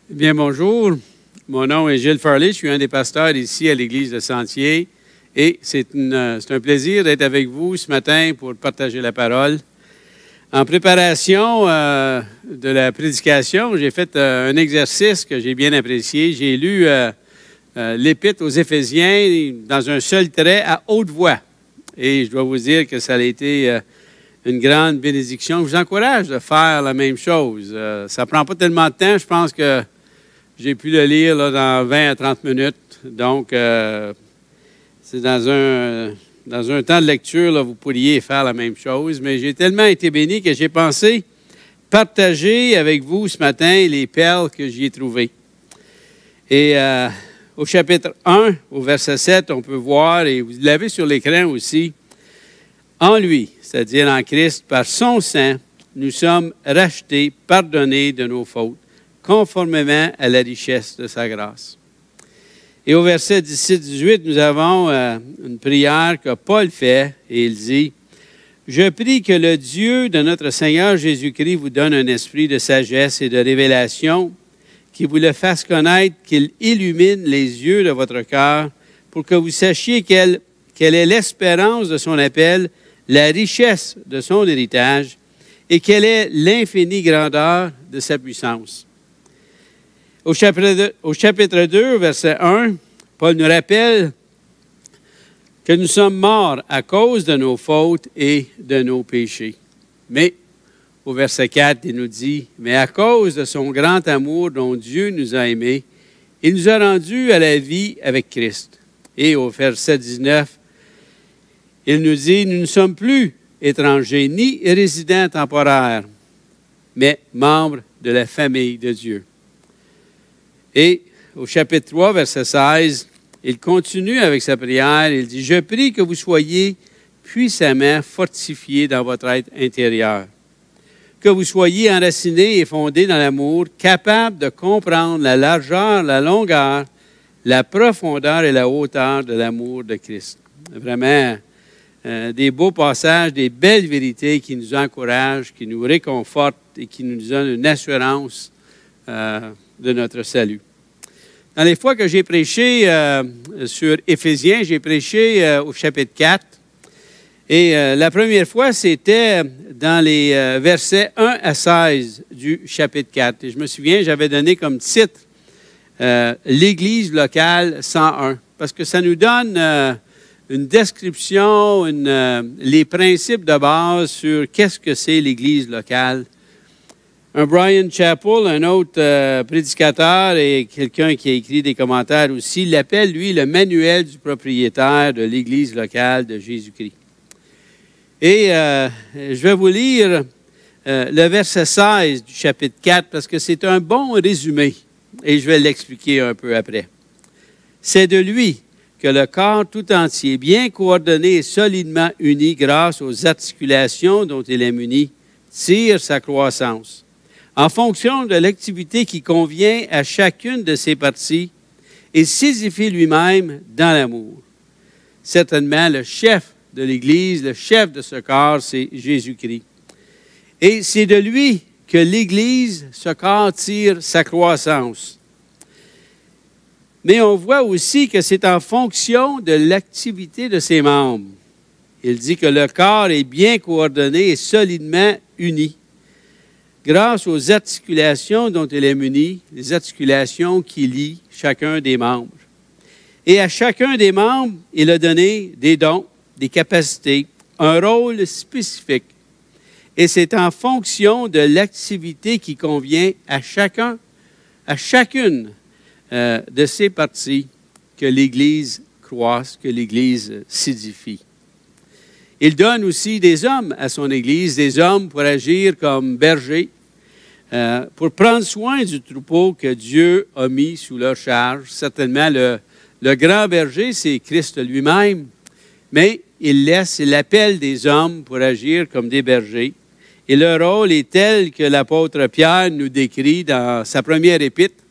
Bien, bonjour. Mon nom est Gilles Farley. Je suis un des pasteurs ici à l'Église de Sentier. Et c'est un plaisir d'être avec vous ce matin pour partager la parole. En préparation de la prédication, j'ai fait un exercice que j'ai bien apprécié. J'ai lu l'Épître aux Éphésiens dans un seul trait à haute voix. Et je dois vous dire que ça a été une grande bénédiction. Je vous encourage de faire la même chose. Ça ne prend pas tellement de temps. Je pense que j'ai pu le lire là, dans 20 à 30 minutes. Donc, c'est dans un temps de lecture, là, vous pourriez faire la même chose. Mais j'ai tellement été béni que j'ai pensé partager avec vous ce matin les perles que j'y ai trouvées. Et au chapitre 1, au verset 7, on peut voir, et vous l'avez sur l'écran aussi, en lui, c'est-à-dire en Christ, par son sang, nous sommes rachetés, pardonnés de nos fautes, conformément à la richesse de sa grâce. Et au verset 17-18, nous avons une prière que Paul fait, et il dit, « Je prie que le Dieu de notre Seigneur Jésus-Christ vous donne un esprit de sagesse et de révélation, qui vous le fasse connaître, qu'il illumine les yeux de votre cœur, pour que vous sachiez quelle est l'espérance de son appel, la richesse de son héritage, et quelle est l'infinie grandeur de sa puissance. » Au chapitre 2, verset 1, Paul nous rappelle que nous sommes morts à cause de nos fautes et de nos péchés. Mais au verset 4, il nous dit, « Mais à cause de son grand amour dont Dieu nous a aimés, il nous a rendus à la vie avec Christ. » Et au verset 19, il nous dit, « Nous ne sommes plus étrangers ni résidents temporaires, mais membres de la famille de Dieu. » Et au chapitre 3, verset 16, il continue avec sa prière. Il dit, « Je prie que vous soyez puissamment fortifiés dans votre être intérieur, que vous soyez enracinés et fondés dans l'amour, capables de comprendre la largeur, la longueur, la profondeur et la hauteur de l'amour de Christ. » Vraiment, des beaux passages, des belles vérités qui nous encouragent, qui nous réconfortent et qui nous donnent une assurance de notre salut. Dans les fois que j'ai prêché sur Éphésiens, j'ai prêché au chapitre 4. Et la première fois, c'était dans les versets 1 à 16 du chapitre 4. Et je me souviens, j'avais donné comme titre l'Église locale 101. Parce que ça nous donne une description, les principes de base sur qu'est-ce que c'est l'Église locale. Un Brian Chappell, un autre prédicateur et quelqu'un qui a écrit des commentaires aussi, l'appelle, lui, le manuel du propriétaire de l'Église locale de Jésus-Christ. Et je vais vous lire le verset 16 du chapitre 4 parce que c'est un bon résumé et je vais l'expliquer un peu après. « C'est de lui que le corps tout entier, bien coordonné et solidement uni grâce aux articulations dont il est muni, tire sa croissance. En fonction de l'activité qui convient à chacune de ses parties et s'édifie lui-même dans l'amour. » Certainement, le chef de l'Église, le chef de ce corps, c'est Jésus-Christ. Et c'est de lui que l'Église, ce corps, tire sa croissance. Mais on voit aussi que c'est en fonction de l'activité de ses membres. Il dit que le corps est bien coordonné et solidement uni, grâce aux articulations dont il est muni, les articulations qui lient chacun des membres. Et à chacun des membres, il a donné des dons, des capacités, un rôle spécifique. Et c'est en fonction de l'activité qui convient à chacune de ces parties que l'Église croisse, que l'Église s'édifie. Il donne aussi des hommes à son Église, des hommes pour agir comme bergers, pour prendre soin du troupeau que Dieu a mis sous leur charge. Certainement, le grand berger, c'est Christ lui-même, mais il appelle des hommes pour agir comme des bergers. Et leur rôle est tel que l'apôtre Pierre nous décrit dans sa première épître,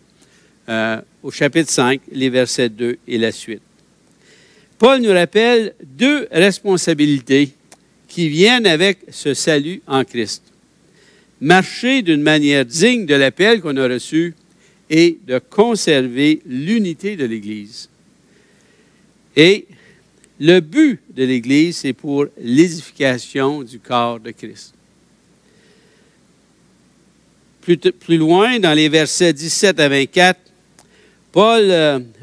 au chapitre 5, les versets 2 et la suite. Paul nous rappelle deux responsabilités qui viennent avec ce salut en Christ. Marcher d'une manière digne de l'appel qu'on a reçu et de conserver l'unité de l'Église. Et le but de l'Église, c'est pour l'édification du corps de Christ. Plus loin, dans les versets 17 à 24, Paul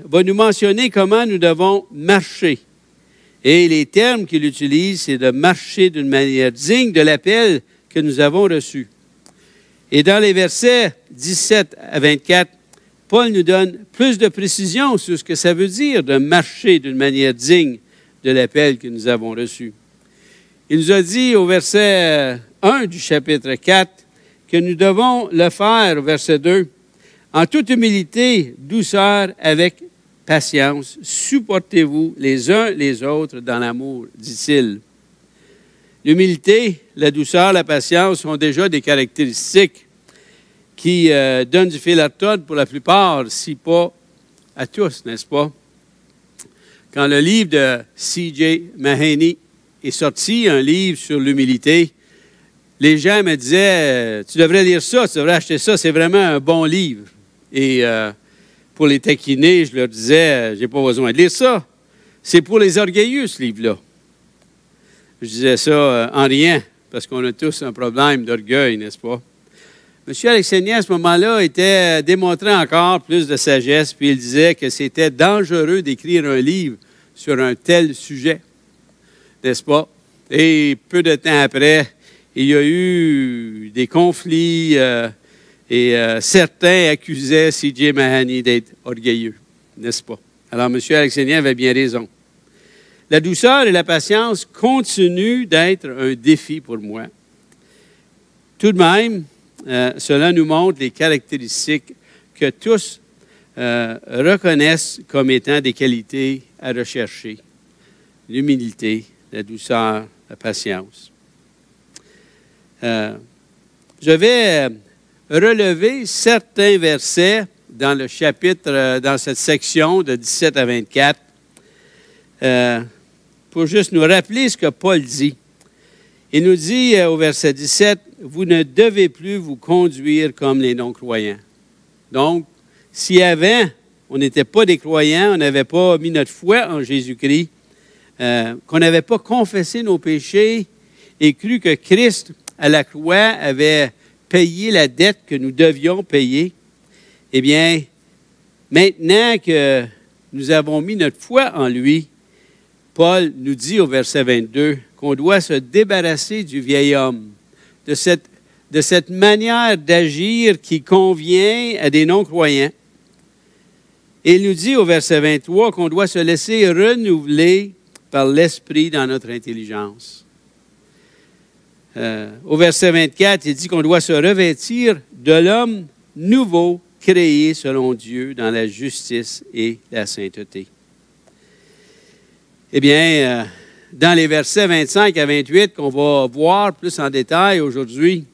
va nous mentionner comment nous devons marcher. Et les termes qu'il utilise, c'est de marcher d'une manière digne de l'appel que nous avons reçu. Et dans les versets 17 à 24, Paul nous donne plus de précision sur ce que ça veut dire de marcher d'une manière digne de l'appel que nous avons reçu. Il nous a dit au verset 1 du chapitre 4 que nous devons le faire, au verset 2, en toute humilité, douceur, avec patience, supportez-vous les uns les autres dans l'amour, dit-il. L'humilité, la douceur, la patience sont déjà des caractéristiques qui donnent du fil à retordre pour la plupart, si pas à tous, n'est-ce pas? Quand le livre de C.J. Mahaney est sorti, un livre sur l'humilité, les gens me disaient, tu devrais lire ça, tu devrais acheter ça, c'est vraiment un bon livre. Et pour les taquiner, je leur disais, j'ai pas besoin de lire ça. C'est pour les orgueilleux, ce livre-là. Je disais ça en riant, parce qu'on a tous un problème d'orgueil, n'est-ce pas? M. Alexandrien, à ce moment-là, était démontré encore plus de sagesse, puis il disait que c'était dangereux d'écrire un livre sur un tel sujet, n'est-ce pas? Et peu de temps après, il y a eu des conflits et certains accusaient C.J. Mahaney d'être orgueilleux, n'est-ce pas? Alors, M. Alexandrien avait bien raison. La douceur et la patience continuent d'être un défi pour moi. Tout de même, cela nous montre les caractéristiques que tous reconnaissent comme étant des qualités à rechercher. L'humilité, la douceur, la patience. Je vais relever certains versets dans le chapitre, dans cette section de 17 à 24, pour juste nous rappeler ce que Paul dit. Il nous dit au verset 17, « Vous ne devez plus vous conduire comme les non-croyants. » Donc, si avant, on n'était pas des croyants, on n'avait pas mis notre foi en Jésus-Christ, qu'on n'avait pas confessé nos péchés et cru que Christ, à la croix, avait payé la dette que nous devions payer, eh bien, maintenant que nous avons mis notre foi en lui, Paul nous dit au verset 22 qu'on doit se débarrasser du vieil homme, de cette manière d'agir qui convient à des non-croyants. Et il nous dit au verset 23 qu'on doit se laisser renouveler par l'Esprit dans notre intelligence. Au verset 24, il dit qu'on doit se revêtir de l'homme nouveau, créé selon Dieu dans la justice et la sainteté. Eh bien, dans les versets 25 à 28 qu'on va voir plus en détail aujourd'hui,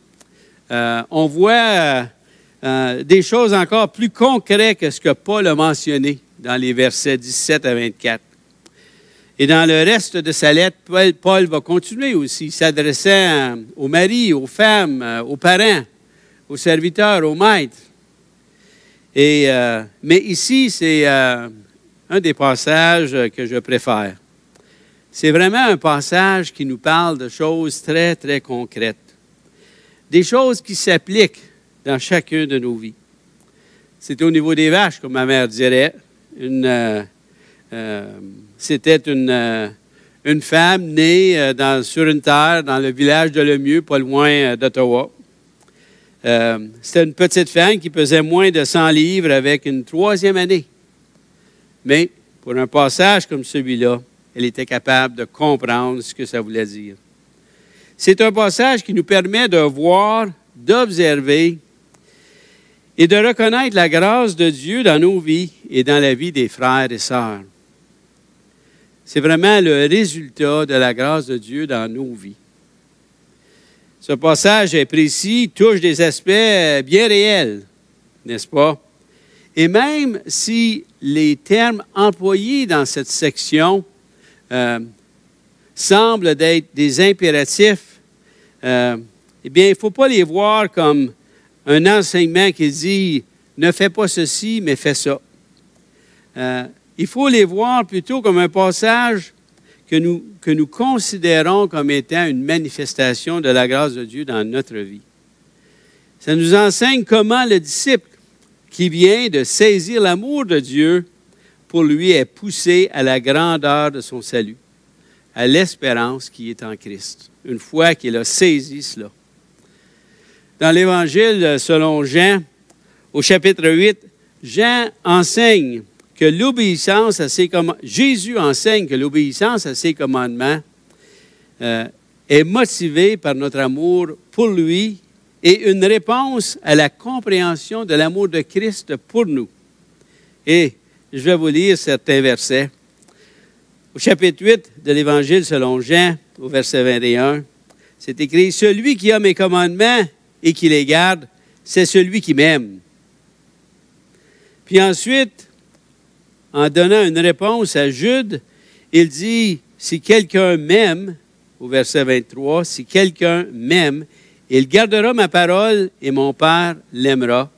on voit des choses encore plus concrètes que ce que Paul a mentionné dans les versets 17 à 24. Et dans le reste de sa lettre, Paul va continuer aussi, s'adressant aux maris, aux femmes, aux parents, aux serviteurs, aux maîtres. Mais ici, c'est un des passages que je préfère. C'est vraiment un passage qui nous parle de choses très, très concrètes. Des choses qui s'appliquent dans chacune de nos vies. C'est au niveau des vaches, comme ma mère dirait. C'était une femme née sur une terre dans le village de Lemieux, pas loin d'Ottawa. C'était une petite femme qui pesait moins de 100 livres avec une 3e année. Mais pour un passage comme celui-là, elle était capable de comprendre ce que ça voulait dire. C'est un passage qui nous permet de voir, d'observer et de reconnaître la grâce de Dieu dans nos vies et dans la vie des frères et sœurs. C'est vraiment le résultat de la grâce de Dieu dans nos vies. Ce passage est précis, touche des aspects bien réels, n'est-ce pas? Et même si les termes employés dans cette section semblent d'être des impératifs, eh bien, il ne faut pas les voir comme un enseignement qui dit « ne fais pas ceci, mais fais ça ». Il faut les voir plutôt comme un passage que nous considérons comme étant une manifestation de la grâce de Dieu dans notre vie. Ça nous enseigne comment le disciple qui vient de saisir l'amour de Dieu pour lui est poussé à la grandeur de son salut, à l'espérance qui est en Christ, une fois qu'il a saisi cela. Dans l'Évangile selon Jean, au chapitre 8, Jean enseigne que l'obéissance à ses commandements, Jésus enseigne que l'obéissance à ses commandements est motivée par notre amour pour lui et une réponse à la compréhension de l'amour de Christ pour nous. Et je vais vous lire certains versets. Au chapitre 8 de l'Évangile selon Jean, au verset 21, c'est écrit « Celui qui a mes commandements et qui les garde, c'est celui qui m'aime. » Puis ensuite, en donnant une réponse à Jude, il dit « Si quelqu'un m'aime, au verset 23, si quelqu'un m'aime, il gardera ma parole et mon Père l'aimera.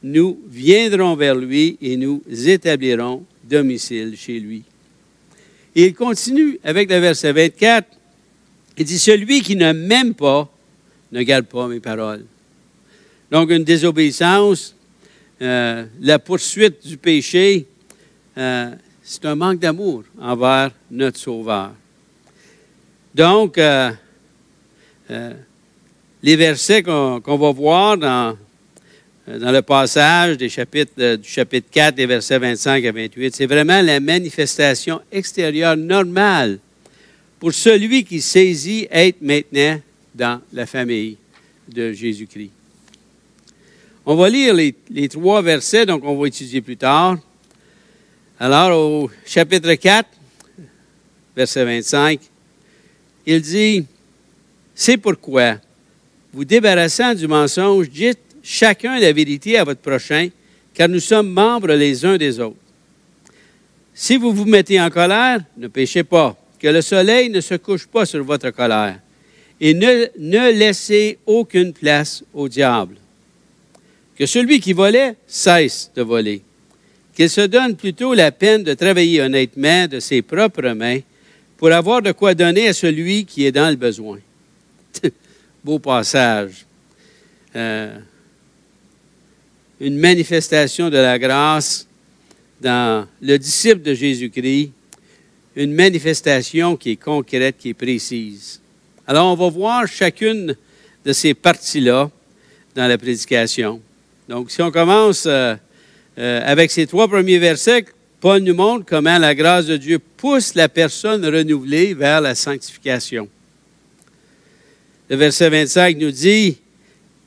Nous viendrons vers lui et nous établirons domicile chez lui. » Et il continue avec le verset 24. Il dit « Celui qui ne m'aime pas ne garde pas mes paroles. » Donc, une désobéissance, la poursuite du péché, c'est un manque d'amour envers notre Sauveur. Donc, les versets qu'on va voir dans le passage du chapitre 4, des versets 25 à 28, c'est vraiment la manifestation extérieure normale pour celui qui saisit être maintenant dans la famille de Jésus-Christ. On va lire les 3 versets, donc on va étudier plus tard. Alors, au chapitre 4, verset 25, il dit « C'est pourquoi, vous débarrassant du mensonge, dites chacun la vérité à votre prochain, car nous sommes membres les uns des autres. Si vous vous mettez en colère, ne péchez pas, que le soleil ne se couche pas sur votre colère, et ne laissez aucune place au diable. Que celui qui volait cesse de voler, qu'il se donne plutôt la peine de travailler honnêtement de ses propres mains pour avoir de quoi donner à celui qui est dans le besoin. » Beau passage. Une manifestation de la grâce dans le disciple de Jésus-Christ, une manifestation qui est concrète, qui est précise. Alors, on va voir chacune de ces parties-là dans la prédication. Donc, si on commence avec ces 3 premiers versets, Paul nous montre comment la grâce de Dieu pousse la personne renouvelée vers la sanctification. Le verset 25 nous dit,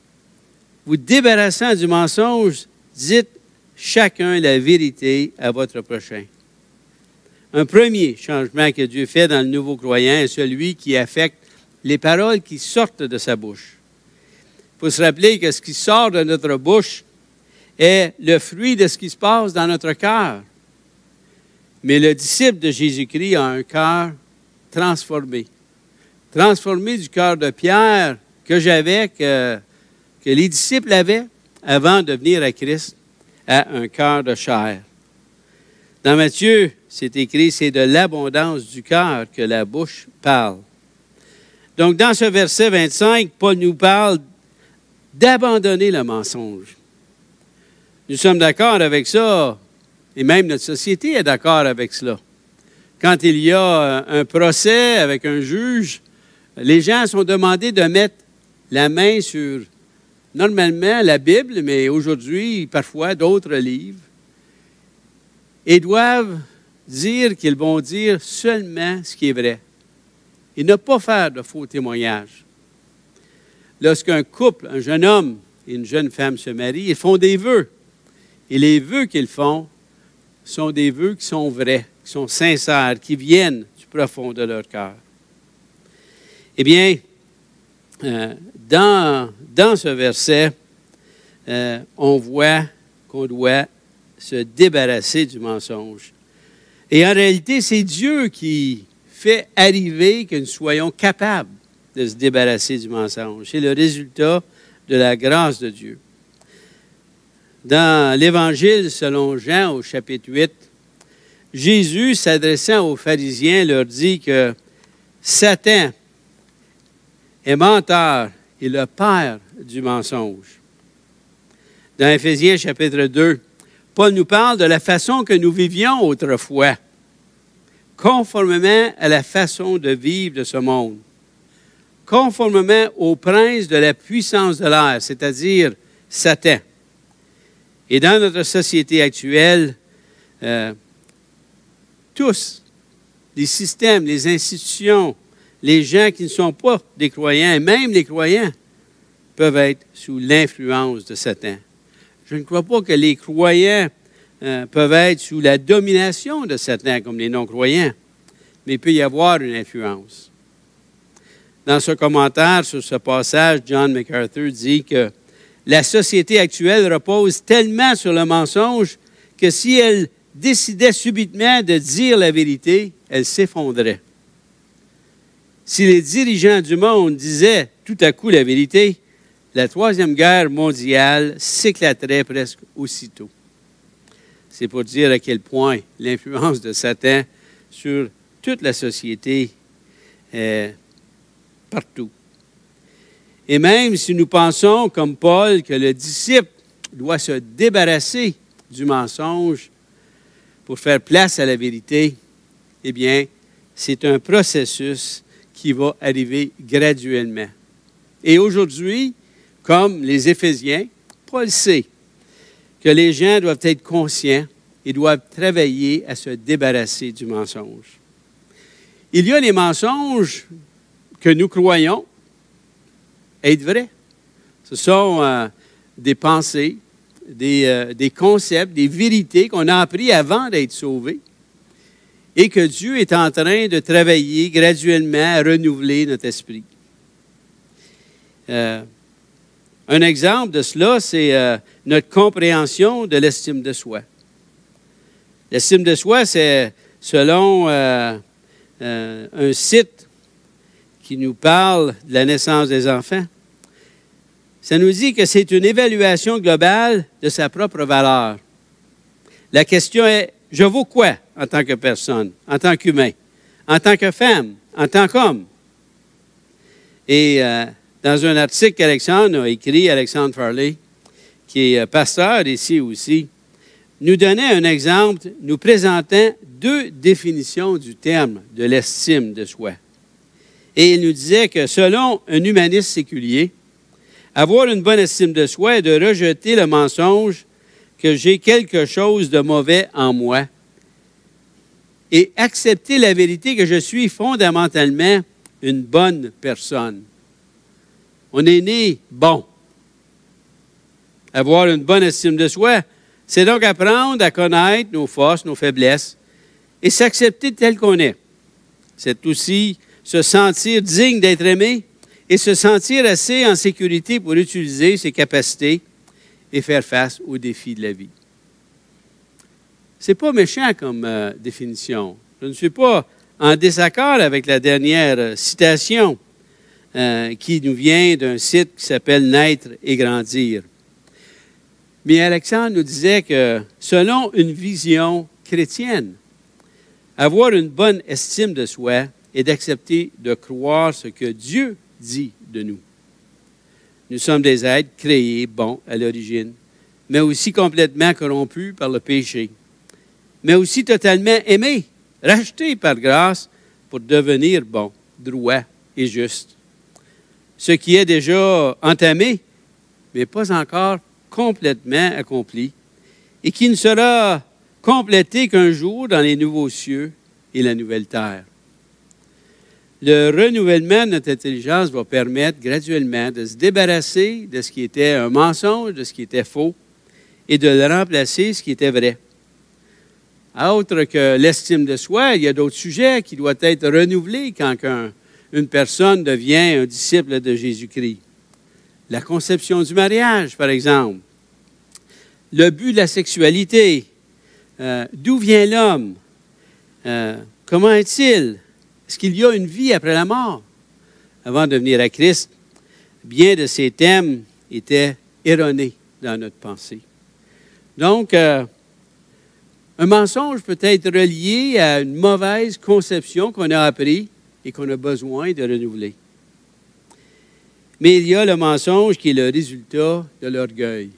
« Vous débarrassant du mensonge, dites chacun la vérité à votre prochain. » Un premier changement que Dieu fait dans le nouveau croyant est celui qui affecte les paroles qui sortent de sa bouche. Il faut se rappeler que ce qui sort de notre bouche est le fruit de ce qui se passe dans notre cœur. Mais le disciple de Jésus-Christ a un cœur transformé. Transformé du cœur de Pierre que j'avais, que les disciples avaient avant de venir à Christ, à un cœur de chair. Dans Matthieu, c'est écrit, c'est de l'abondance du cœur que la bouche parle. Donc, dans ce verset 25, Paul nous parle d'abandonner le mensonge. Nous sommes d'accord avec ça, et même notre société est d'accord avec cela. Quand il y a un procès avec un juge, les gens sont demandés de mettre la main sur, normalement, la Bible, mais aujourd'hui, parfois, d'autres livres, et doivent dire qu'ils vont dire seulement ce qui est vrai et ne pas faire de faux témoignages. Lorsqu'un couple, un jeune homme et une jeune femme se marient, ils font des vœux. Et les vœux qu'ils font sont des vœux qui sont vrais, qui sont sincères, qui viennent du profond de leur cœur. Eh bien, dans ce verset, on voit qu'on doit se débarrasser du mensonge. Et en réalité, c'est Dieu qui fait arriver que nous soyons capables de se débarrasser du mensonge. C'est le résultat de la grâce de Dieu. Dans l'Évangile selon Jean, au chapitre 8, Jésus, s'adressant aux pharisiens, leur dit que Satan est menteur et le père du mensonge. Dans Éphésiens chapitre 2, Paul nous parle de la façon que nous vivions autrefois, conformément à la façon de vivre de ce monde, conformément au prince de la puissance de l'air, c'est-à-dire Satan. Et dans notre société actuelle, tous, les systèmes, les institutions, les gens qui ne sont pas des croyants, et même les croyants, peuvent être sous l'influence de Satan. Je ne crois pas que les croyants peuvent être sous la domination de Satan comme les non-croyants, mais il peut y avoir une influence. Dans ce commentaire sur ce passage, John MacArthur dit que la société actuelle repose tellement sur le mensonge que si elle décidait subitement de dire la vérité, elle s'effondrait. Si les dirigeants du monde disaient tout à coup la vérité, la Troisième Guerre mondiale s'éclaterait presque aussitôt. C'est pour dire à quel point l'influence de Satan sur toute la société est partout. Et même si nous pensons, comme Paul, que le disciple doit se débarrasser du mensonge pour faire place à la vérité, eh bien, c'est un processus qui va arriver graduellement. Et aujourd'hui, comme les Éphésiens, Paul sait que les gens doivent être conscients et doivent travailler à se débarrasser du mensonge. Il y a les mensonges que nous croyons être vrais. Ce sont des pensées, des concepts, des vérités qu'on a appris avant d'être sauvés et que Dieu est en train de travailler graduellement à renouveler notre esprit. Un exemple de cela, c'est notre compréhension de l'estime de soi. L'estime de soi, c'est selon un site qui nous parle de la naissance des enfants. Ça nous dit que c'est une évaluation globale de sa propre valeur. La question est, je vaux quoi en tant que personne, en tant qu'humain, en tant que femme, en tant qu'homme? Et dans un article qu'Alexandre a écrit, Alexandre Farley, qui est pasteur ici aussi, nous donnait un exemple, nous présentant deux définitions du terme de l'estime de soi. Et il nous disait que selon un humaniste séculier, avoir une bonne estime de soi est de rejeter le mensonge que j'ai quelque chose de mauvais en moi et accepter la vérité que je suis fondamentalement une bonne personne. On est né bon. Avoir une bonne estime de soi, c'est donc apprendre à connaître nos forces, nos faiblesses et s'accepter tel qu'on est. C'est aussi se sentir digne d'être aimé et se sentir assez en sécurité pour utiliser ses capacités et faire face aux défis de la vie. C'est pas méchant comme définition. Je ne suis pas en désaccord avec la dernière citation qui nous vient d'un site qui s'appelle « Naître et grandir ». Mais Alexandre nous disait que selon une vision chrétienne, avoir une bonne estime de soi est d'accepter de croire ce que Dieu dit de nous. Nous sommes des êtres créés bons à l'origine, mais aussi complètement corrompus par le péché, mais aussi totalement aimés, rachetés par grâce pour devenir bons, droits et justes. Ce qui est déjà entamé, mais pas encore complètement accompli, et qui ne sera complété qu'un jour dans les nouveaux cieux et la nouvelle terre. Le renouvellement de notre intelligence va permettre graduellement de se débarrasser de ce qui était un mensonge, de ce qui était faux, et de le remplacer ce qui était vrai. Autre que l'estime de soi, il y a d'autres sujets qui doivent être renouvelés quand une personne devient un disciple de Jésus-Christ. La conception du mariage, par exemple. Le but de la sexualité. D'où vient l'homme? Comment est-il? Est-ce qu'il y a une vie après la mort? Avant de venir à Christ, bien de ces thèmes étaient erronés dans notre pensée. Donc, un mensonge peut être relié à une mauvaise conception qu'on a appris et qu'on a besoin de renouveler. Mais il y a le mensonge qui est le résultat de l'orgueil.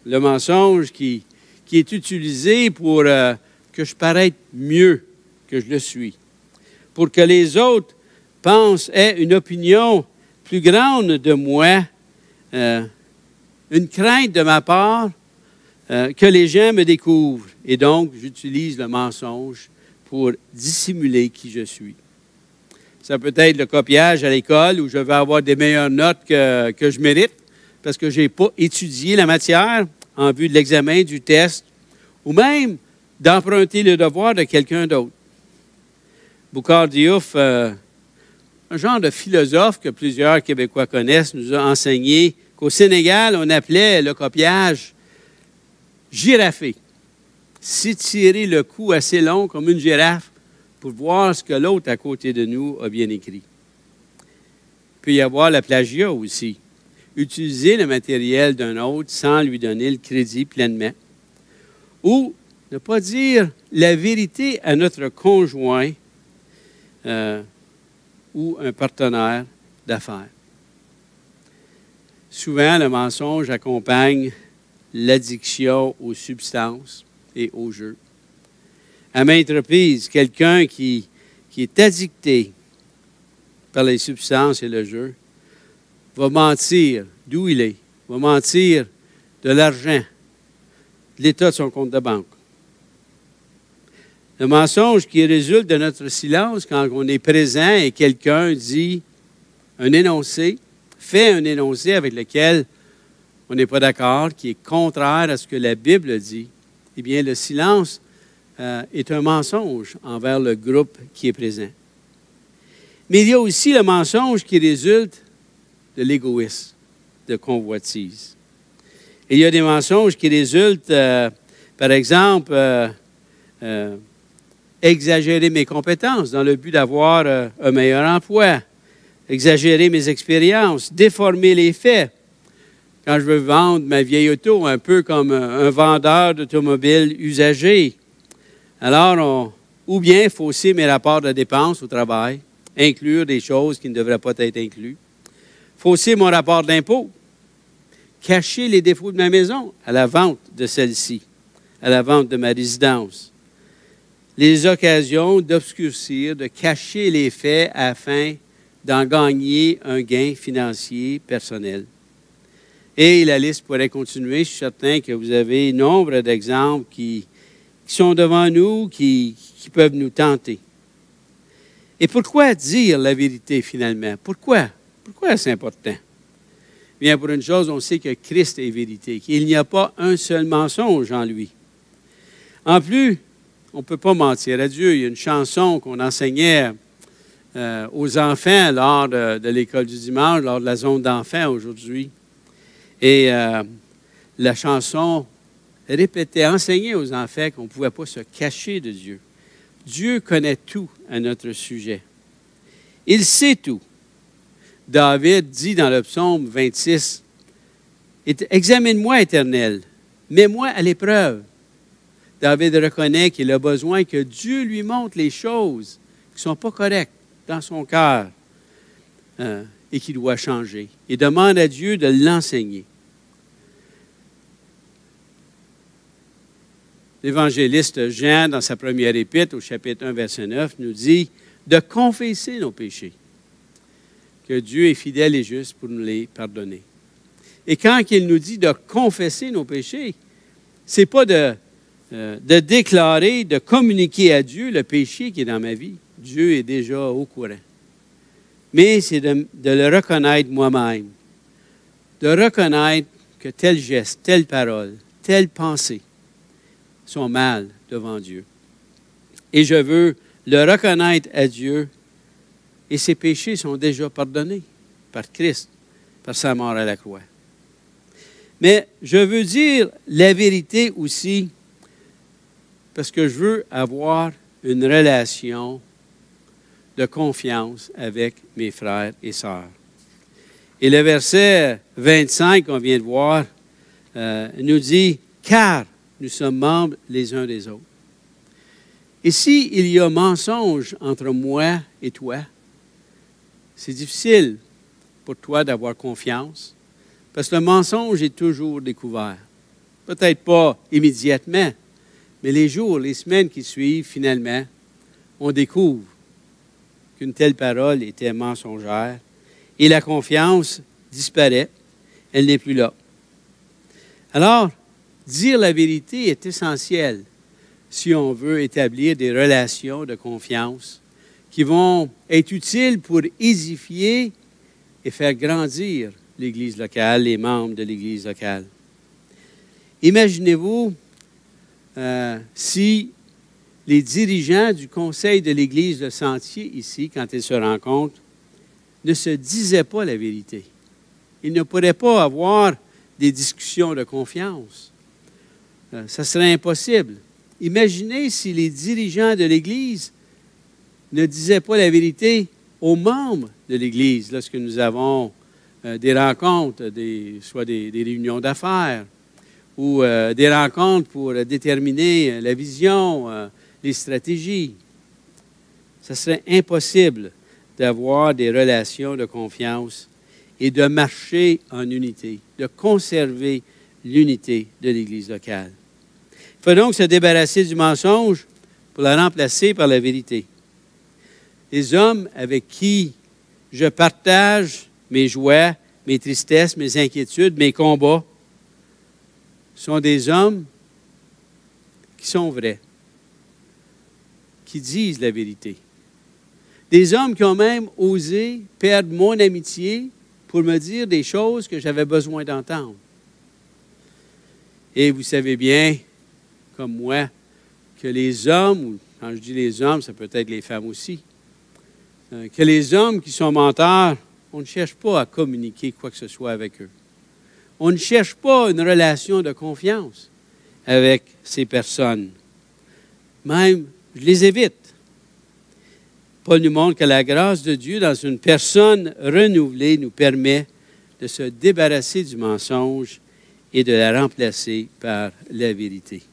Le mensonge qui est utilisé pour que je paraisse mieux que je le suis. Pour que les autres pensent, aient une opinion plus grande de moi, une crainte de ma part, que les gens me découvrent. Et donc, j'utilise le mensonge pour dissimuler qui je suis. Ça peut être le copiage à l'école où je vais avoir des meilleures notes que je mérite parce que je n'ai pas étudié la matière en vue de l'examen, du test, ou même d'emprunter le devoir de quelqu'un d'autre. Boucard Diouf, un genre de philosophe que plusieurs Québécois connaissent, nous a enseigné qu'au Sénégal, on appelait le copiage giraffer. S'étirer le cou assez long comme une girafe pour voir ce que l'autre à côté de nous a bien écrit. Il peut y avoir le plagiat aussi. Utiliser le matériel d'un autre sans lui donner le crédit pleinement. Ou ne pas dire la vérité à notre conjoint ou un partenaire d'affaires. Souvent, le mensonge accompagne l'addiction aux substances et aux jeux. À maintes reprises, quelqu'un qui est addicté par les substances et le jeu va mentir d'où il est, va mentir de l'argent, de l'état de son compte de banque. Le mensonge qui résulte de notre silence quand on est présent et quelqu'un dit un énoncé, fait un énoncé avec lequel on n'est pas d'accord, qui est contraire à ce que la Bible dit, eh bien, le silence est un mensonge envers le groupe qui est présent. Mais il y a aussi le mensonge qui résulte de l'égoïsme, de convoitise. Et il y a des mensonges qui résultent, par exemple, exagérer mes compétences dans le but d'avoir un meilleur emploi, exagérer mes expériences, déformer les faits. Quand je veux vendre ma vieille auto, un peu comme un vendeur d'automobiles usagés. Alors, ou bien fausser mes rapports de dépenses au travail, inclure des choses qui ne devraient pas être incluses, fausser mon rapport d'impôt, cacher les défauts de ma maison à la vente de celle-ci, à la vente de ma résidence. Les occasions d'obscurcir, de cacher les faits afin d'en gagner un gain financier personnel. Et la liste pourrait continuer. Je suis certain que vous avez nombre d'exemples qui sont devant nous, qui peuvent nous tenter. Et pourquoi dire la vérité finalement? Pourquoi? Pourquoi c'est important? Bien, pour une chose, on sait que Christ est vérité, qu'il n'y a pas un seul mensonge en lui. En plus, on ne peut pas mentir à Dieu. Il y a une chanson qu'on enseignait aux enfants lors de l'école du dimanche, lors de la zone d'enfants aujourd'hui. Et la chanson répétait, enseignait aux enfants qu'on ne pouvait pas se cacher de Dieu. Dieu connaît tout à notre sujet. Il sait tout. David dit dans le psaume 26, « Examine-moi, Éternel, mets-moi à l'épreuve. » David reconnaît qu'il a besoin que Dieu lui montre les choses qui ne sont pas correctes dans son cœur et qui doit changer. Il demande à Dieu de l'enseigner. L'évangéliste Jean, dans sa première épître, au chapitre 1, verset 9, nous dit de confesser nos péchés, que Dieu est fidèle et juste pour nous les pardonner. Et quand il nous dit de confesser nos péchés, ce n'est pas de déclarer, de communiquer à Dieu le péché qui est dans ma vie. Dieu est déjà au courant. Mais c'est de le reconnaître moi-même, de reconnaître que tel geste, telle parole, telle pensée sont mal devant Dieu. Et je veux le reconnaître à Dieu et ses péchés sont déjà pardonnés par Christ, par sa mort à la croix. Mais je veux dire la vérité aussi parce que je veux avoir une relation de confiance avec mes frères et sœurs. Et le verset 25 qu'on vient de voir nous dit « Car nous sommes membres les uns des autres. » Et s'il y a mensonge entre moi et toi, c'est difficile pour toi d'avoir confiance parce que le mensonge est toujours découvert. Peut-être pas immédiatement, mais les jours, les semaines qui suivent, finalement, on découvre qu'une telle parole était mensongère et la confiance disparaît, elle n'est plus là. Alors, dire la vérité est essentiel si on veut établir des relations de confiance qui vont être utiles pour édifier et faire grandir l'Église locale, les membres de l'Église locale. Imaginez-vous si les dirigeants du conseil de l'Église de Sentier, ici, quand ils se rencontrent, ne se disaient pas la vérité. Ils ne pourraient pas avoir des discussions de confiance. Ça serait impossible. Imaginez si les dirigeants de l'Église ne disaient pas la vérité aux membres de l'Église lorsque nous avons des rencontres, soit des réunions d'affaires ou des rencontres pour déterminer la vision, les stratégies. Ce serait impossible d'avoir des relations de confiance et de marcher en unité, de conserver l'unité de l'Église locale. Il faut donc se débarrasser du mensonge pour la remplacer par la vérité. Les hommes avec qui je partage mes joies, mes tristesses, mes inquiétudes, mes combats, sont des hommes qui sont vrais, qui disent la vérité. Des hommes qui ont même osé perdre mon amitié pour me dire des choses que j'avais besoin d'entendre. Et vous savez bien, comme moi, que les hommes, ou quand je dis les hommes, ça peut être les femmes aussi, que les hommes qui sont menteurs, on ne cherche pas à communiquer quoi que ce soit avec eux. On ne cherche pas une relation de confiance avec ces personnes. Même, je les évite. Paul nous montre que la grâce de Dieu dans une personne renouvelée nous permet de se débarrasser du mensonge et de la remplacer par la vérité.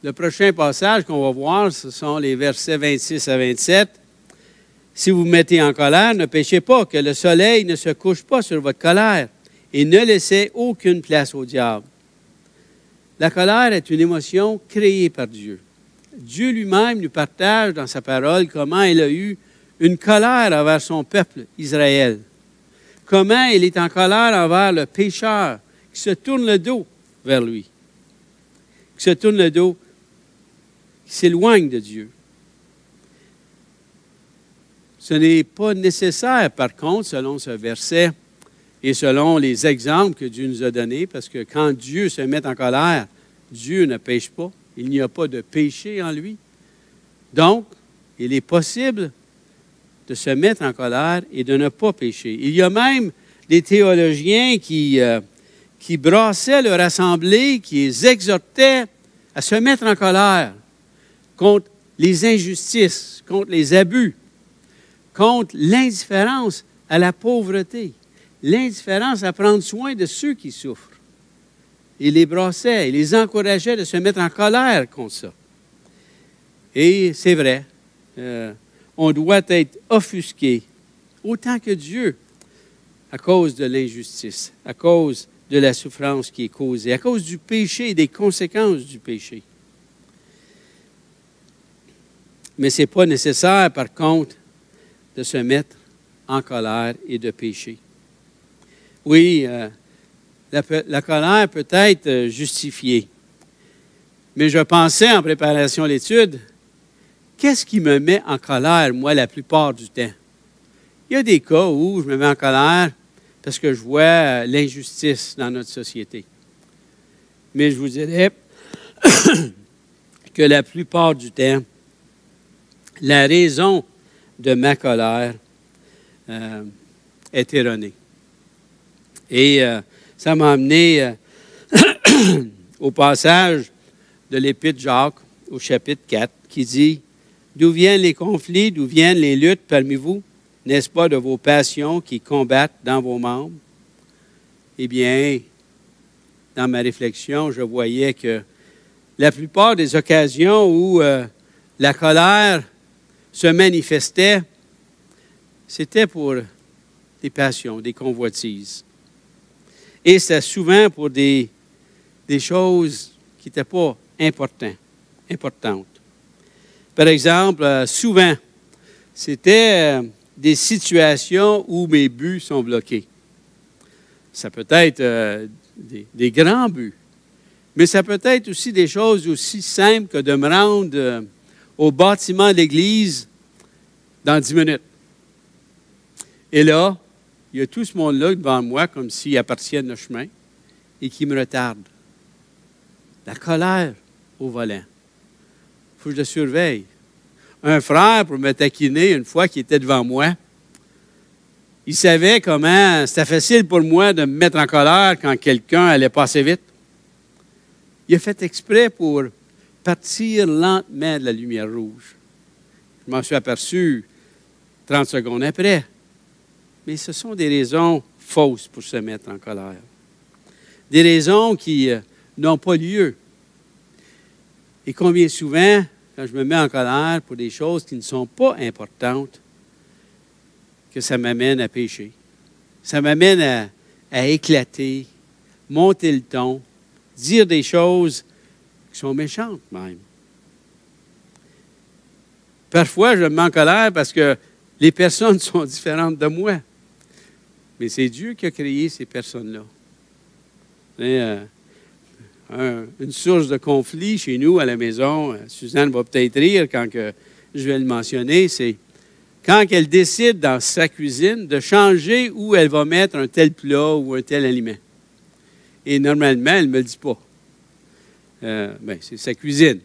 Le prochain passage qu'on va voir, ce sont les versets 26 à 27. Si vous vous mettez en colère, ne péchez pas, que le soleil ne se couche pas sur votre colère, et ne laissez aucune place au diable. La colère est une émotion créée par Dieu. Dieu lui-même nous partage dans sa parole comment il a eu une colère envers son peuple, Israël. Comment il est en colère envers le pécheur qui se tourne le dos vers lui, qui se tourne le dos, qui s'éloigne de Dieu. Ce n'est pas nécessaire, par contre, selon ce verset et selon les exemples que Dieu nous a donnés, parce que quand Dieu se met en colère, Dieu ne pêche pas. Il n'y a pas de péché en lui. Donc, il est possible de se mettre en colère et de ne pas pécher. Il y a même des théologiens qui brassaient leur assemblée, qui les exhortaient à se mettre en colère contre les injustices, contre les abus, contre l'indifférence à la pauvreté, l'indifférence à prendre soin de ceux qui souffrent. Il les brassait, il les encourageait de se mettre en colère contre ça. Et c'est vrai, on doit être offusqué, autant que Dieu, à cause de l'injustice, à cause de la souffrance qui est causée, à cause du péché et des conséquences du péché. Mais ce n'est pas nécessaire, par contre, de se mettre en colère et de pécher. Oui, la colère peut être justifiée. Mais je pensais en préparation à l'étude, qu'est-ce qui me met en colère, moi, la plupart du temps? Il y a des cas où je me mets en colère parce que je vois l'injustice dans notre société. Mais je vous dirais que la plupart du temps, la raison de ma colère est erronée. Et ça m'a amené au passage de l'Épître Jacques au chapitre 4 qui dit « D'où viennent les conflits, d'où viennent les luttes parmi vous? N'est-ce pas de vos passions qui combattent dans vos membres? » Eh bien, dans ma réflexion, je voyais que la plupart des occasions où la colère se manifestait, c'était pour des passions, des convoitises. Et c'était souvent pour des choses qui n'étaient pas importantes. Par exemple, souvent, c'était des situations où mes buts sont bloqués. Ça peut être des grands buts, mais ça peut être aussi des choses aussi simples que de me rendre au bâtiment de l'Église dans 10 minutes. Et là, il y a tout ce monde-là devant moi, comme s'il appartient à notre chemin, et qui me retarde. La colère au volant. Il faut que je le surveille. Un frère, pour me taquiner une fois qu'il était devant moi, il savait comment c'était facile pour moi de me mettre en colère quand quelqu'un allait passer vite. Il a fait exprès pour partir lentement de la lumière rouge. Je m'en suis aperçu 30 secondes après. Mais ce sont des raisons fausses pour se mettre en colère. Des raisons qui n'ont pas lieu. Et combien souvent, quand je me mets en colère pour des choses qui ne sont pas importantes, que ça m'amène à pécher. Ça m'amène à éclater, monter le ton, dire des choses qui sont méchantes même. Parfois, je me mets en colère parce que les personnes sont différentes de moi. Mais c'est Dieu qui a créé ces personnes-là. Une source de conflit chez nous à la maison, Suzanne va peut-être rire quand je vais le mentionner, c'est quand elle décide dans sa cuisine de changer où elle va mettre un tel plat ou un tel aliment. Et normalement, elle ne me le dit pas. C'est sa cuisine.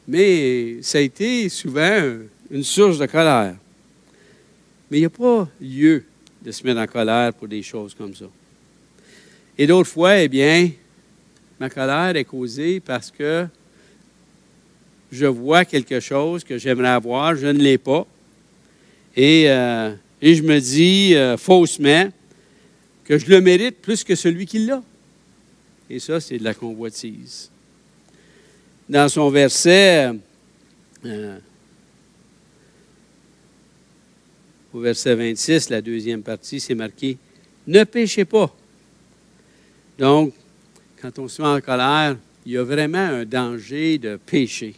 Mais ça a été souvent une source de colère. Mais il n'y a pas lieu de se mettre en colère pour des choses comme ça. Et d'autres fois, eh bien, ma colère est causée parce que je vois quelque chose que j'aimerais avoir, je ne l'ai pas. Et je me dis faussement que je le mérite plus que celui qui l'a. Et ça, c'est de la convoitise. Dans son verset, au verset 26, la deuxième partie, c'est marqué « Ne péchez pas ». Donc, quand on se met en colère, il y a vraiment un danger de pécher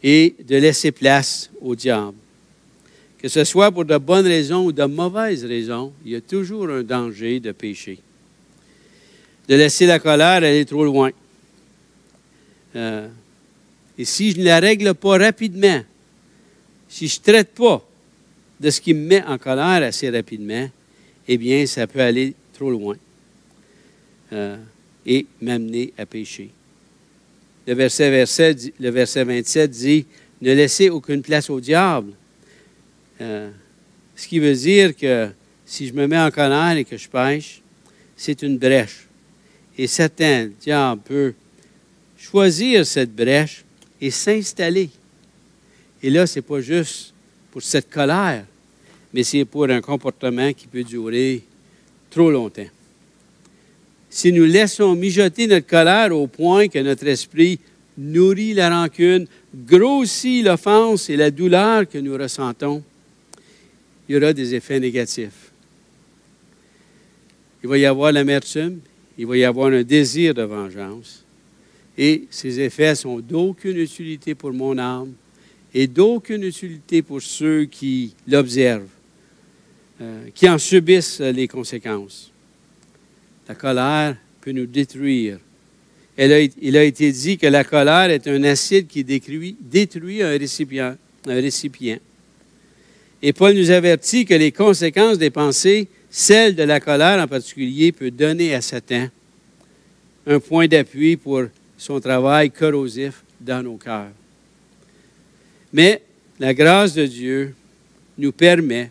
et de laisser place au diable. Que ce soit pour de bonnes raisons ou de mauvaises raisons, il y a toujours un danger de pécher. De laisser la colère aller trop loin. Et si je ne la règle pas rapidement, si je ne traite pas de ce qui me met en colère assez rapidement, eh bien, ça peut aller trop loin et m'amener à pécher. Le verset 27 dit « Ne laissez aucune place au diable ». Ce qui veut dire que si je me mets en colère et que je pêche, c'est une brèche. Et Satan, le diable, peut choisir cette brèche et s'installer. Et là, ce n'est pas juste pour cette colère, mais c'est pour un comportement qui peut durer trop longtemps. Si nous laissons mijoter notre colère au point que notre esprit nourrit la rancune, grossit l'offense et la douleur que nous ressentons, il y aura des effets négatifs. Il va y avoir l'amertume, il va y avoir un désir de vengeance. Et ces effets sont d'aucune utilité pour mon âme et d'aucune utilité pour ceux qui l'observent, qui en subissent les conséquences. La colère peut nous détruire. Il a été dit que la colère est un acide qui détruit un récipient. Et Paul nous avertit que les conséquences des pensées, celles de la colère en particulier, peuvent donner à Satan un point d'appui pour son travail corrosif dans nos cœurs. Mais la grâce de Dieu nous permet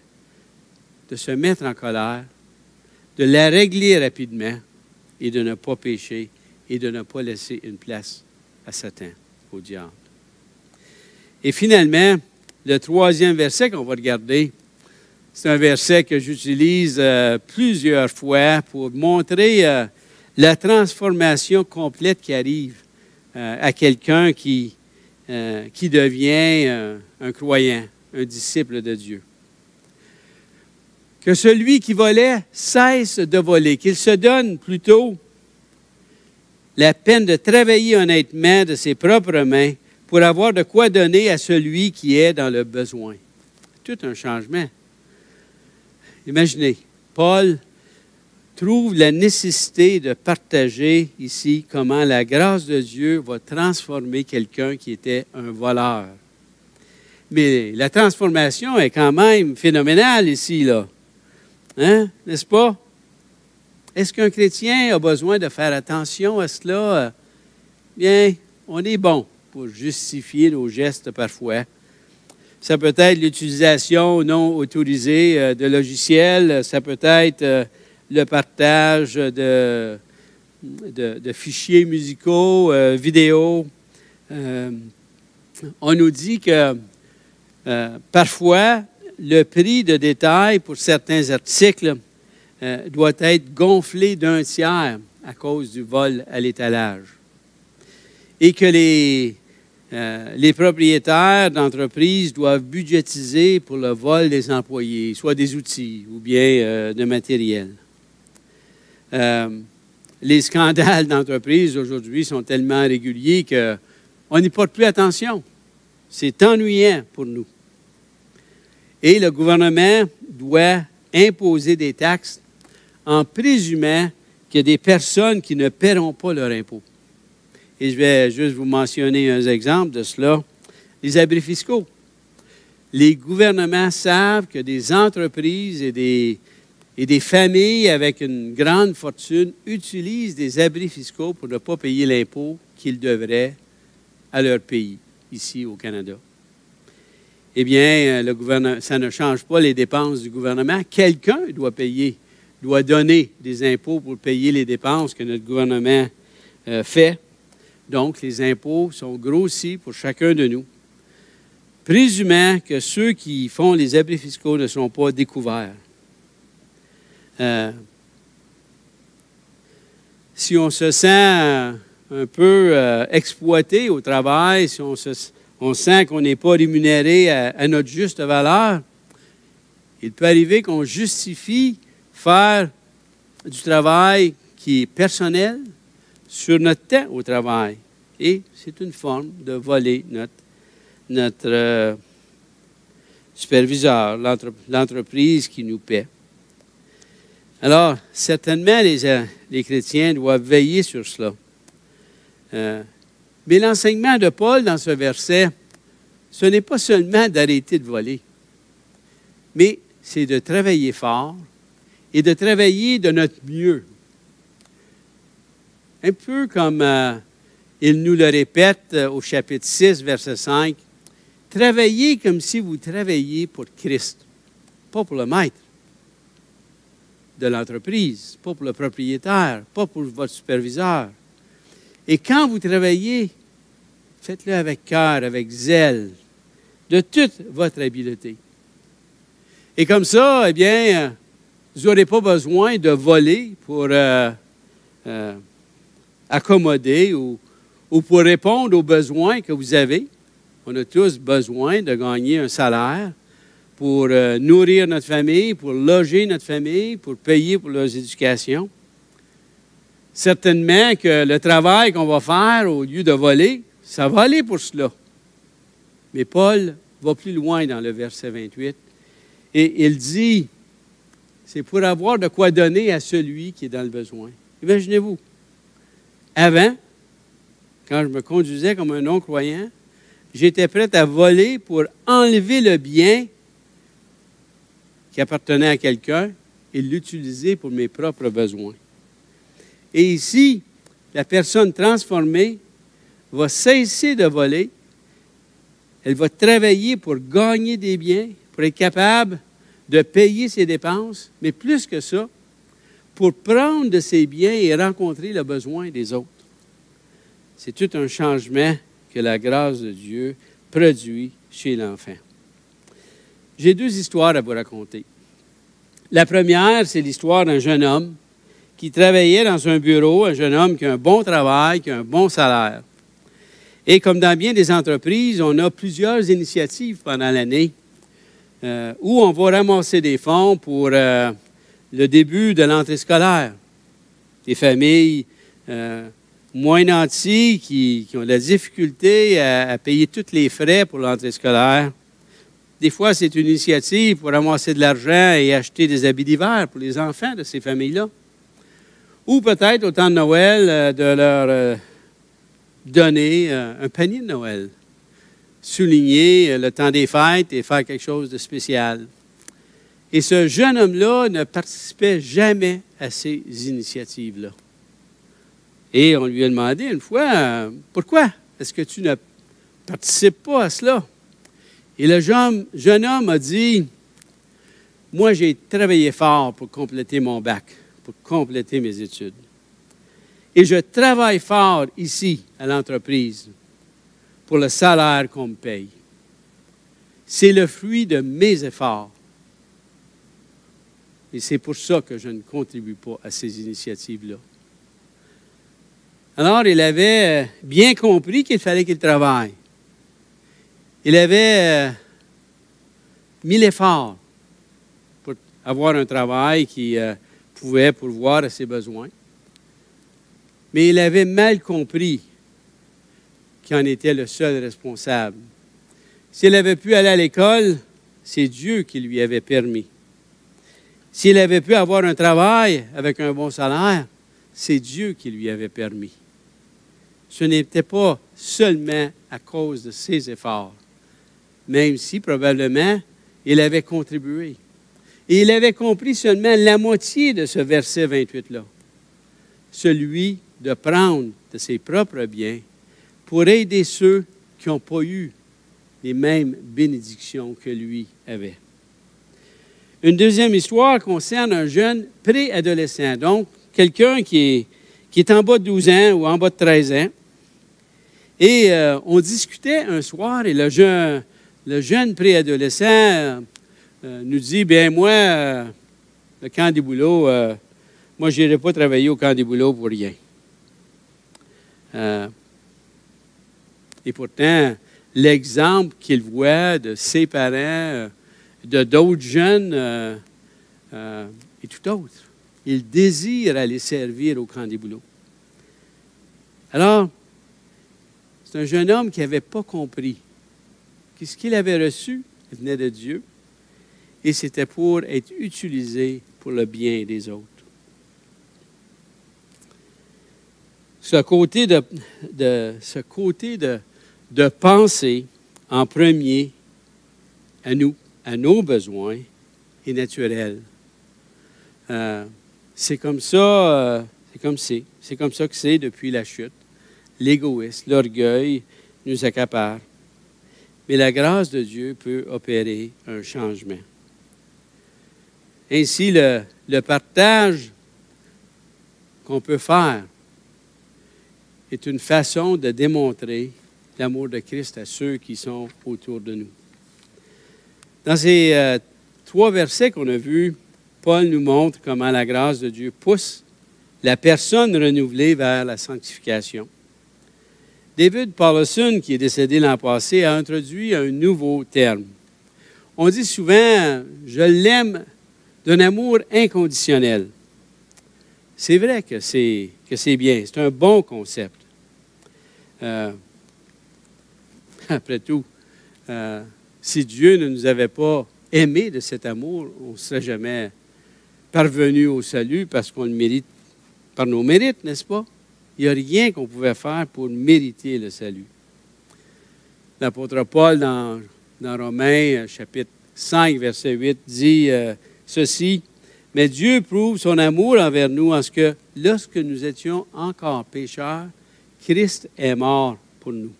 de se mettre en colère, de la régler rapidement et de ne pas pécher et de ne pas laisser une place à Satan, au diable. Et finalement, le troisième verset qu'on va regarder, c'est un verset que j'utilise plusieurs fois pour montrer la transformation complète qui arrive à quelqu'un qui devient un croyant, un disciple de Dieu. Que celui qui volait cesse de voler, qu'il se donne plutôt la peine de travailler honnêtement de ses propres mains pour avoir de quoi donner à celui qui est dans le besoin. Tout un changement. Imaginez, Paul trouve la nécessité de partager ici comment la grâce de Dieu va transformer quelqu'un qui était un voleur. Mais la transformation est quand même phénoménale ici, là. Hein? N'est-ce pas? Est-ce qu'un chrétien a besoin de faire attention à cela? Bien, on est bon pour justifier nos gestes parfois. Ça peut être l'utilisation non autorisée de logiciels, ça peut être le partage de fichiers musicaux, vidéos. On nous dit que parfois, le prix de détail pour certains articles doit être gonflé d'un tiers à cause du vol à l'étalage. Et que les propriétaires d'entreprises doivent budgétiser pour le vol des employés, soit des outils ou bien de matériel. Les scandales d'entreprise aujourd'hui sont tellement réguliers qu'on n'y porte plus attention. C'est ennuyant pour nous. Et le gouvernement doit imposer des taxes en présumant qu'il y a des personnes qui ne paieront pas leur impôt. Et je vais juste vous mentionner un exemple de cela. Les abris fiscaux. Les gouvernements savent que des entreprises et des familles avec une grande fortune utilisent des abris fiscaux pour ne pas payer l'impôt qu'ils devraient à leur pays, ici au Canada. Eh bien, le gouvernement, ça ne change pas les dépenses du gouvernement. Quelqu'un doit payer, doit donner des impôts pour payer les dépenses que notre gouvernement fait. Donc, les impôts sont grossis pour chacun de nous, présumant que ceux qui font les abris fiscaux ne sont pas découverts. Si on se sent un peu exploité au travail, si on sent qu'on n'est pas rémunéré à notre juste valeur, il peut arriver qu'on justifie faire du travail qui est personnel sur notre temps au travail. Et c'est une forme de voler notre superviseur, l'entreprise qui nous paie. Alors, certainement, les chrétiens doivent veiller sur cela. Mais l'enseignement de Paul dans ce verset, ce n'est pas seulement d'arrêter de voler, mais c'est de travailler fort et de travailler de notre mieux. Un peu comme il nous le répète au chapitre 6, verset 5, « Travaillez comme si vous travailliez pour Christ, pas pour le maître de l'entreprise, pas pour le propriétaire, pas pour votre superviseur. Et quand vous travaillez, faites-le avec cœur, avec zèle, de toute votre habileté. Et comme ça, eh bien, vous n'aurez pas besoin de voler pour accommoder ou pour répondre aux besoins que vous avez. On a tous besoin de gagner un salaire pour nourrir notre famille, pour loger notre famille, pour payer pour leurs éducations. Certainement que le travail qu'on va faire au lieu de voler, ça va aller pour cela. Mais Paul va plus loin dans le verset 28 et il dit, c'est pour avoir de quoi donner à celui qui est dans le besoin. Imaginez-vous, avant, quand je me conduisais comme un non-croyant, j'étais prêt à voler pour enlever le bien qui appartenait à quelqu'un et l'utiliser pour mes propres besoins. Et ici, la personne transformée va cesser de voler. Elle va travailler pour gagner des biens, pour être capable de payer ses dépenses, mais plus que ça, pour prendre de ses biens et rencontrer le besoin des autres. C'est tout un changement que la grâce de Dieu produit chez l'enfant. J'ai 2 histoires à vous raconter. La première, c'est l'histoire d'un jeune homme qui travaillait dans un bureau, un jeune homme qui a un bon travail, qui a un bon salaire. Et comme dans bien des entreprises, on a plusieurs initiatives pendant l'année où on va ramasser des fonds pour le début de l'entrée scolaire. Des familles moins nantis qui ont de la difficulté à payer tous les frais pour l'entrée scolaire. Des fois, c'est une initiative pour ramasser de l'argent et acheter des habits d'hiver pour les enfants de ces familles-là. Ou peut-être, au temps de Noël, de leur donner un panier de Noël, souligner le temps des fêtes et faire quelque chose de spécial. Et ce jeune homme-là ne participait jamais à ces initiatives-là. Et on lui a demandé une fois, pourquoi est-ce que tu ne participes pas à cela? Et le jeune homme a dit, moi j'ai travaillé fort pour compléter mon bac, pour compléter mes études. Et je travaille fort ici à l'entreprise pour le salaire qu'on me paye. C'est le fruit de mes efforts. Et c'est pour ça que je ne contribue pas à ces initiatives-là. Alors, il avait bien compris qu'il fallait qu'il travaille. Il avait mis l'effort pour avoir un travail qui pouvait pourvoir à ses besoins. Mais il avait mal compris qu'il en était le seul responsable. S'il avait pu aller à l'école, c'est Dieu qui lui avait permis. S'il avait pu avoir un travail avec un bon salaire, c'est Dieu qui lui avait permis. Ce n'était pas seulement à cause de ses efforts, même si probablement il avait contribué. Et il avait compris seulement la moitié de ce verset 28-là, celui de prendre de ses propres biens pour aider ceux qui n'ont pas eu les mêmes bénédictions que lui avait. Une deuxième histoire concerne un jeune préadolescent, donc quelqu'un qui est en bas de 12 ans ou en bas de 13 ans. Et on discutait un soir et le jeune préadolescent nous dit, bien moi, le camp des boulots, moi je n'irai pas travailler au camp des boulots pour rien. Et pourtant, l'exemple qu'il voit de ses parents, de d'autres jeunes, est tout autre. Il désire aller servir au camp des boulots. Alors, c'est un jeune homme qui n'avait pas compris que ce qu'il avait reçu venait de Dieu et c'était pour être utilisé pour le bien des autres. Ce côté de penser en premier à nous, à nos besoins, est naturel. C'est comme ça que c'est depuis la chute. L'égoïsme, l'orgueil nous accapare. Mais la grâce de Dieu peut opérer un changement. Ainsi, le partage qu'on peut faire est une façon de démontrer l'amour de Christ à ceux qui sont autour de nous. Dans ces 3 versets qu'on a vus, Paul nous montre comment la grâce de Dieu pousse la personne renouvelée vers la sanctification. David Powlison, qui est décédé l'an passé, a introduit un nouveau terme. On dit souvent « je l'aime d'un amour inconditionnel ». C'est vrai que c'est bien, c'est un bon concept. Après tout, si Dieu ne nous avait pas aimés de cet amour, on ne serait jamais parvenu au salut parce qu'on le mérite par nos mérites, n'est-ce pas? Il n'y a rien qu'on pouvait faire pour mériter le salut. L'apôtre Paul, dans Romains, chapitre 5, verset 8, dit ceci, « Mais Dieu prouve son amour envers nous en ce que, lorsque nous étions encore pécheurs, Christ est mort pour nous. »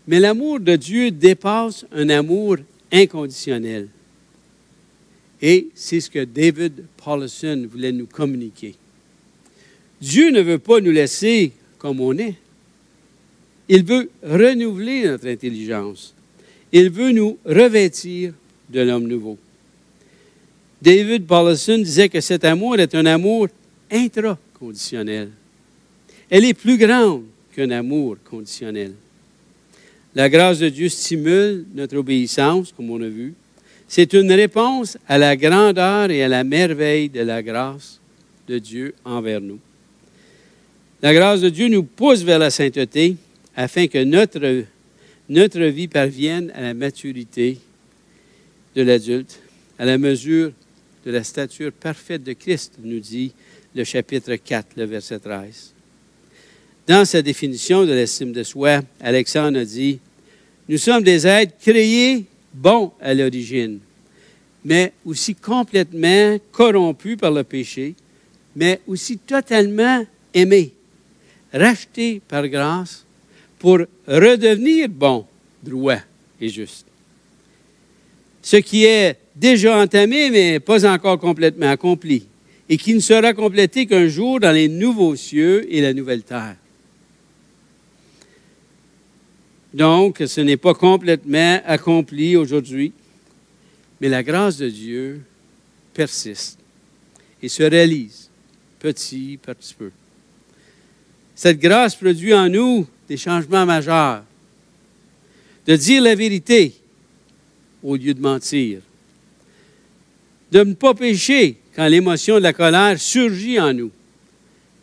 Mais l'amour de Dieu dépasse un amour inconditionnel. Et c'est ce que David Powlison voulait nous communiquer. Dieu ne veut pas nous laisser comme on est. Il veut renouveler notre intelligence. Il veut nous revêtir de l'homme nouveau. David Paulson disait que cet amour est un amour intraconditionnel. Elle est plus grande qu'un amour conditionnel. La grâce de Dieu stimule notre obéissance, comme on a vu. C'est une réponse à la grandeur et à la merveille de la grâce de Dieu envers nous. La grâce de Dieu nous pousse vers la sainteté afin que notre vie parvienne à la maturité de l'adulte, à la mesure de la stature parfaite de Christ, nous dit le chapitre 4, le verset 13. Dans sa définition de l'estime de soi, Alexandre a dit « Nous sommes des êtres créés bons à l'origine, mais aussi complètement corrompus par le péché, mais aussi totalement aimés, rachetés par grâce pour redevenir bons, droits et justes. Ce qui est déjà entamé, mais pas encore complètement accompli, et qui ne sera complété qu'un jour dans les nouveaux cieux et la nouvelle terre. » Donc, ce n'est pas complètement accompli aujourd'hui, mais la grâce de Dieu persiste et se réalise petit par petit peu. Cette grâce produit en nous des changements majeurs. De dire la vérité au lieu de mentir. De ne pas pécher quand l'émotion de la colère surgit en nous.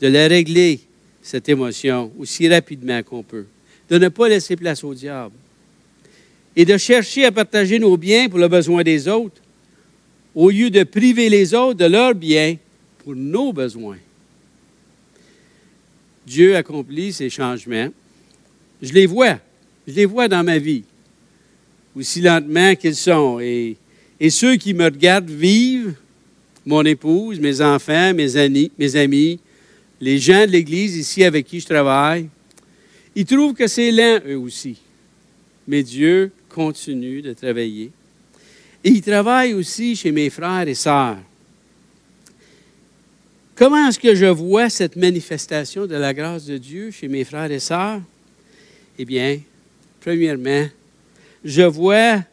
De la régler, cette émotion, aussi rapidement qu'on peut. De ne pas laisser place au diable. Et de chercher à partager nos biens pour le besoin des autres, au lieu de priver les autres de leurs biens pour nos besoins. Dieu accomplit ces changements. Je les vois dans ma vie, aussi lentement qu'ils sont. Et ceux qui me regardent vivent, mon épouse, mes enfants, mes amis, les gens de l'Église ici avec qui je travaille, ils trouvent que c'est lent, eux aussi. Mais Dieu continue de travailler. Et il travaille aussi chez mes frères et sœurs. Comment est-ce que je vois cette manifestation de la grâce de Dieu chez mes frères et sœurs? Eh bien, premièrement, je vois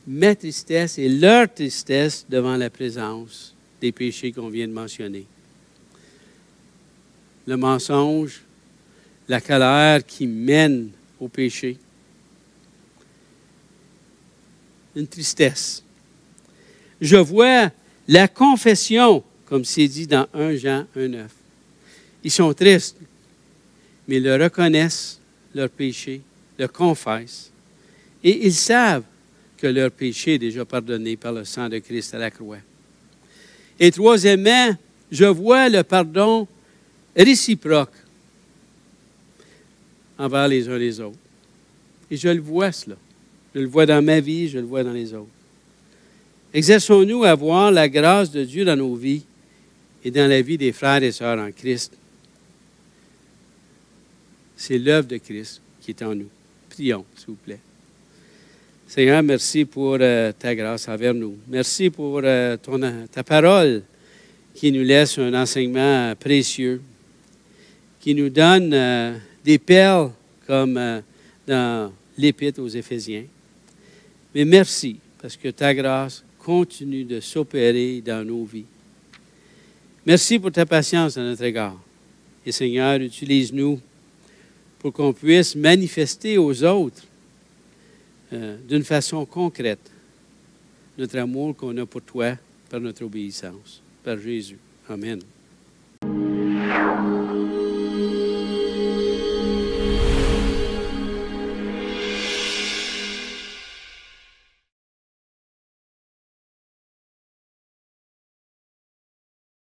ma tristesse et leur tristesse devant la présence des péchés qu'on vient de mentionner. Le mensonge, la colère qui mène au péché. Une tristesse. Je vois la confession, comme c'est dit dans 1 Jean 1,9. Ils sont tristes, mais ils le reconnaissent, leur péché, le confessent, et ils savent que leur péché est déjà pardonné par le sang de Christ à la croix. Et troisièmement, je vois le pardon réciproque envers les uns les autres. Et je le vois, cela. Je le vois dans ma vie, je le vois dans les autres. Exerçons-nous à voir la grâce de Dieu dans nos vies et dans la vie des frères et sœurs en Christ. C'est l'œuvre de Christ qui est en nous. Prions, s'il vous plaît. Seigneur, merci pour ta grâce envers nous. Merci pour ta parole qui nous laisse un enseignement précieux, qui nous donne des perles comme dans l'Épître aux Éphésiens. Mais merci parce que ta grâce continue de s'opérer dans nos vies. Merci pour ta patience à notre égard. Et Seigneur, utilise-nous pour qu'on puisse manifester aux autres d'une façon concrète notre amour qu'on a pour toi par notre obéissance. Par Jésus. Amen.